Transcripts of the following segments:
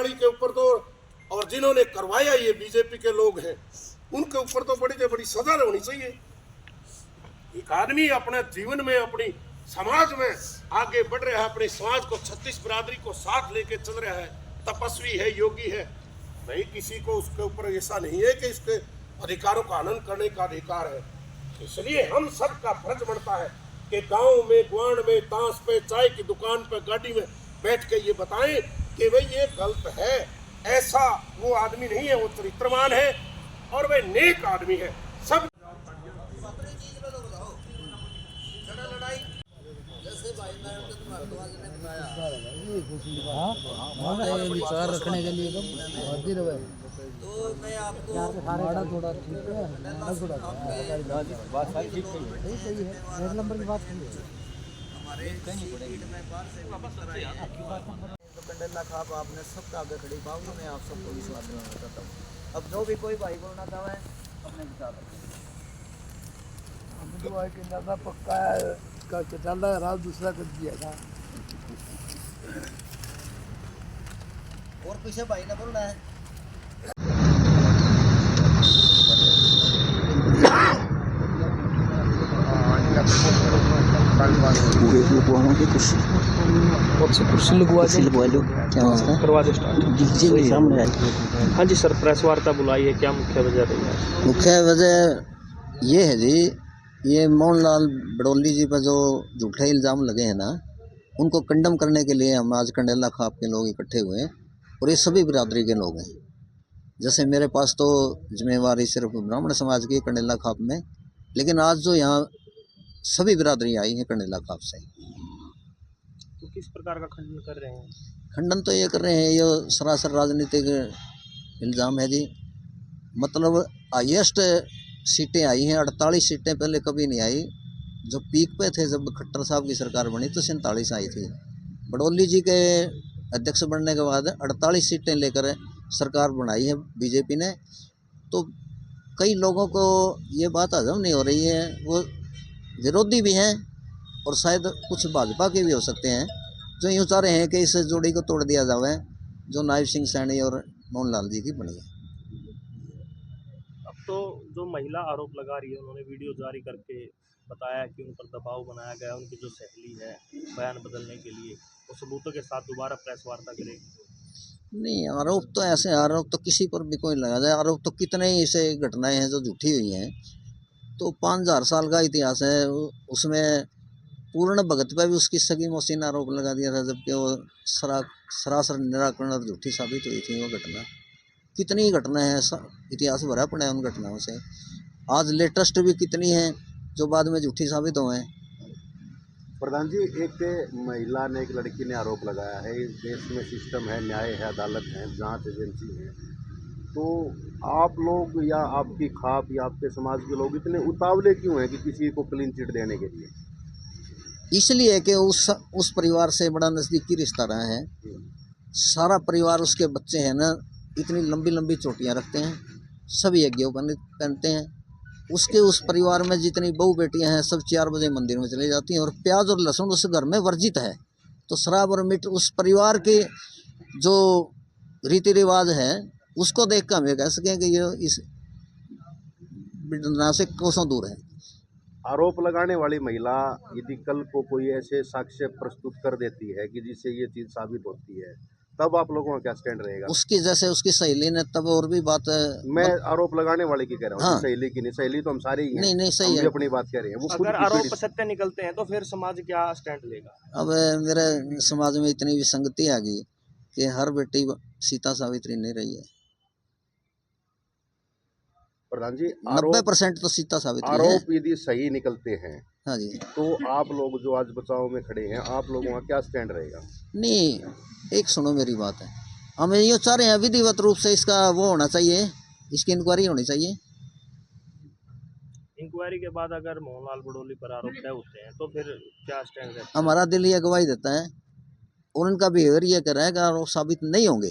गाड़ी के ऊपर तो, और जिन्होंने करवाया ये बीजेपी के लोग हैं, उनके ऊपर तो बड़ी से बड़ी सजा होनी चाहिए। एक आदमी अपने जीवन में, अपनी समाज में आगे बढ़ रहा है, अपने समाज को 36 बिरादरी को साथ लेके चल रहा है, तपस्वी है, योगी है, नहीं किसी को उसके ऊपर ऐसा नहीं है कि इसके अधिकारों का हनन करने का अधिकार है। इसलिए हम सब का फर्ज बनता है कि गांव में, ग्वांड में, ताश पे, चाय की दुकान पे, गाड़ी में बैठ के ये बताएं कि भाई ये गलत है। ऐसा वो आदमी नहीं है, वो चरित्रवान है और वह नेक आदमी है। सब विचार रखने के लिए तो मैं आपको थोड़ा ठीक है, बात सारी ठीक सही है, एक नंबर की बात हमारे कंडेला खाप आपने सबका आगे खड़ी बाबू, मैं आप सबको विश्वास दिलाना चाहता हूँ। अब जो भी कोई भाई बोलना चाहे अपने विचार पक्का का चल रहा है, रात दूसरा कर दिया था और पीछे भाई ने बोलना है। कुर्सी लगवा लो, क्या करवा दो स्टार्ट सामने। हाँ जी सर, प्रेस वार्ता बुलाई है, क्या मुख्य वजह रही है? मुख्य वजह ये है जी, ये मोहनलाल बड़ौली जी पर जो झूठे इल्ज़ाम लगे हैं ना, उनको कंडम करने के लिए हम आज कंडेला खाप के लोग इकट्ठे हुए हैं और ये सभी बिरादरी के लोग हैं। जैसे मेरे पास तो जिम्मेवारी सिर्फ ब्राह्मण समाज की कंडेला खाप में, लेकिन आज जो यहाँ सभी बिरादरी आई हैं कंडेला खाप से। तो किस प्रकार का खंडन कर रहे हैं? खंडन तो ये कर रहे हैं, ये सरासर राजनीतिक इल्ज़ाम है जी। मतलब हाईएस्ट सीटें आई हैं, 48 सीटें पहले कभी नहीं आई। जो पीक पे थे जब खट्टर साहब की सरकार बनी तो 47 आई थी। बड़ौली जी के अध्यक्ष बनने के बाद 48 सीटें लेकर सरकार बनाई है बीजेपी ने। तो कई लोगों को ये बात हजम नहीं हो रही है, वो विरोधी भी हैं और शायद कुछ भाजपा के भी हो सकते हैं, जो यूँ चाह रहे हैं कि इस जोड़ी को तोड़ दिया जाए जो नायब सिंह सैनी और मोहनलाल जी की बनी है। अब तो जो महिला आरोप लगा रही है, उन्होंने वीडियो जारी करके बताया कि उन पर दबाव बनाया गया, उनकी जो सहेली है बयान बदलने के लिए, वो सबूतों के साथ दोबारा प्रेस वार्ता करेगी। नहीं, आरोप तो ऐसे आरोप तो किसी पर भी कोई लगा जाए, आरोप तो कितने ही ऐसे घटनाएं हैं जो झूठी हुई हैं। तो 5000 साल का इतिहास है, उसमें पूर्ण भगत पर भी उसकी सगी मौसी ने आरोप लगा दिया था, जबकि वो सरासर निराकरण और झूठी साबित हुई थी वो घटना। कितनी घटना है, इतिहास भरा पड़ा है उन घटनाओं से। आज लेटेस्ट भी कितनी है जो बाद में झूठी साबित हुए हैं। प्रधान जी, एक महिला ने, एक लड़की ने आरोप लगाया है, इस देश में सिस्टम है, न्याय है, अदालत है, जांच एजेंसी है, तो आप लोग या आपकी खाप या आपके समाज के लोग इतने उतावले क्यों हैं कि किसी को क्लीन चिट देने के लिए? इसलिए कि उस परिवार से बड़ा नज़दीकी रिश्ता रहा है। सारा परिवार, उसके बच्चे हैं ना, इतनी लंबी लंबी चोटियाँ रखते हैं, सभी यज्ञों पहनते हैं। उसके उस परिवार में जितनी बहू बेटियां हैं सब 4 बजे मंदिर में चली जाती हैं और प्याज और लहसुन उस घर में वर्जित है। तो शराब और मीट उस परिवार के जो रीति रिवाज है उसको देख कर हम ये कह सकें कि ये इस बिडना से कोसों दूर है। आरोप लगाने वाली महिला यदि कल को कोई ऐसे साक्ष्य प्रस्तुत कर देती है कि जिससे ये चीज़ साबित होती है, तब आप लोगों का क्या स्टैंड रहेगा? उसकी जैसे उसकी सहेली ने, तब और भी बात मैं आरोप लगाने वाले की कह रहा हूँ। हाँ। सहेली की नहीं, सहेली तो हम सारे ही हैं। नहीं सही हम है। भी अपनी बात कह रहे हैं। वो अगर आरोप सत्य निकलते हैं तो फिर समाज क्या स्टैंड लेगा? अब मेरे समाज में इतनी विसंगति आ गई कि हर बेटी सीता सावित्री नहीं रही है। प्रधान जी, 90% तो सीता सावित्री है। आरोप यदि सही निकलते हैं, हाँ जी, तो आप लोग जो आज बचाव में खड़े हैं, आप लोगों का क्या स्टैंड रहेगा? नहीं, एक सुनो मेरी बात है, हम ये चाह रहे हैं विधिवत रूप से इसका वो होना चाहिए, इसकी इंक्वायरी होनी चाहिए। इंक्वायरी के बाद अगर मोहनलाल बड़ौली पर आरोप तय होते हैं तो फिर क्या स्टैंड रहता है? हमारा दिल ये गवाही देता है और उनका बिहेवियर ये कर रहा है कि आरोप साबित नहीं होंगे।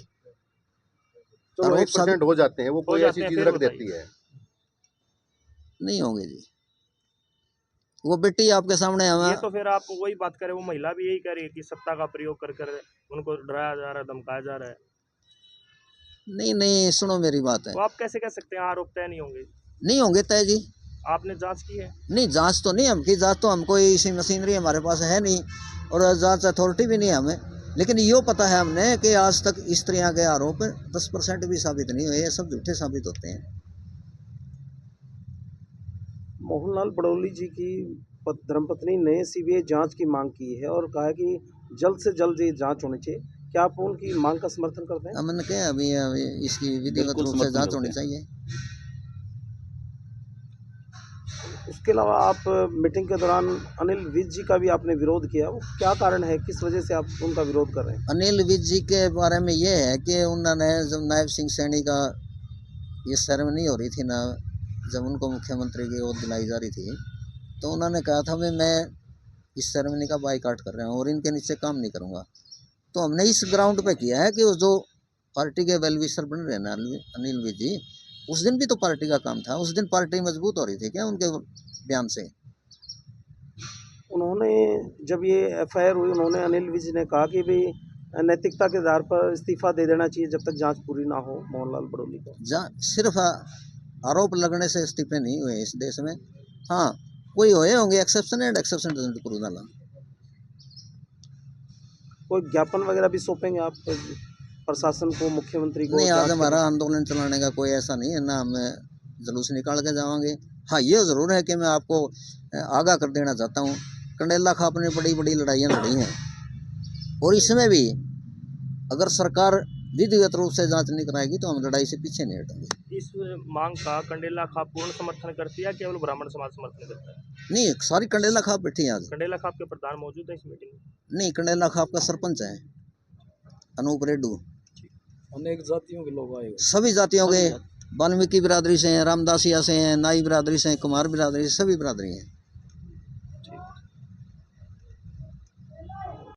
चलो 1% हो जाते हैं, वो कोई ऐसी चीज रख देती है, नहीं होंगे जी। वो बेटी आपके सामने ये तो फिर आप वही बात करें, वो महिला भी यही कह रही है कि सत्ता का प्रयोग कर उनको डराया जा रहा है, धमकाया जा रहा है। नहीं नहीं, सुनो मेरी बात है, तो आप कैसे कह सकते हैं आरोप तय नहीं होंगे? नहीं होंगे तय जी। आपने जांच की है? नहीं, जांच तो नहीं हमकी, जांच तो हमको इसी मशीनरी हमारे पास है नहीं, और जांच अथॉरिटी भी नहीं है हमें। लेकिन यो पता है हमने कि आज तक इस तरह के आरोप 10% भी साबित नहीं हुए, ये सब झूठे साबित होते हैं। मोहनलाल बड़ौली जी की धर्मपत्नी ने सीबीआई जांच की मांग की है और कहा है कि जल्द से जल्द ये जांच होनी चाहिए। क्या आप उनकी मांग का समर्थन करते हैं? हमने क्या अभी इसकी विधिवत बिल्कुल रूप से समर्थन जांच करते होनी हैं। चाहिए। उसके अलावा आप मीटिंग के दौरान अनिल विज जी का भी आपने विरोध किया, वो क्या कारण है, किस वजह से आप उनका विरोध कर रहे हैं? अनिल विज जी के बारे में ये है कि उन्होंने जब नायब सिंह सैनी का ये सेरेमनी हो रही थी ना, जब उनको मुख्यमंत्री की ओथ दिलाई जा रही थी, तो उन्होंने कहा था भाई मैं इस सेरेमनी का बाइकआउट कर रहा हूँ और इनके नीचे काम नहीं करूँगा। तो हमने इस ग्राउंड पे किया है कि वो जो पार्टी के वेलविशर बन रहे हैं ना अनिल विज जी, उस दिन भी तो पार्टी का काम था, उस दिन पार्टी मजबूत हो रही थी क्या उनके बयान से? उन्होंने जब ये एफआईआर हुई, उन्होंने अनिल विज ने कहा कि भाई नैतिकता के आधार पर इस्तीफा दे देना चाहिए जब तक जांच पूरी ना हो मोहनलाल बड़ौली को। सिर्फ आरोप लगने से इस्तीफे नहीं हुए इस देश में। हाँ, कोई हुए होंगे exception, and exception doesn't prove the law. कोई ज्ञापन वगैरह भी सौंपेंगे आप प्रशासन को, मुख्यमंत्री को? नहीं, आज जांच हमारा करने- आंदोलन चलाने का कोई ऐसा नहीं है ना, हम जुलूस निकाल के जाएंगे। हाँ, ये ज़रूर है कि मैं आपको आगाह कर देना चाहता हूँ, कंडेला खाप ने बड़ी बड़ी लड़ाइयाँ लड़ी हैं, और इसमें भी अगर सरकार विधिवत रूप से जांच नहीं कराएगी तो हम लड़ाई से पीछे नहीं हटेंगे। इस मांग का कंडेला खाप पूर्ण समर्थन करती है, केवल ब्राह्मण समाज समर्थन करता है? नहीं, सारी कंडेला खाप बैठी है आज। कंडेला खाप के प्रधान मौजूद है इस मीटिंग में? नहीं, कंडेला खाप का सरपंच है अनूप रेड्डू। अनेक जातियों के लोग आए। सभी जातियों के, वाल्मीकि बिरादरी से हैं, रामदासिया से हैं, नाई बिरादरी से हैं, कुमार बिरादरी से, सभी बिरादरी हैं।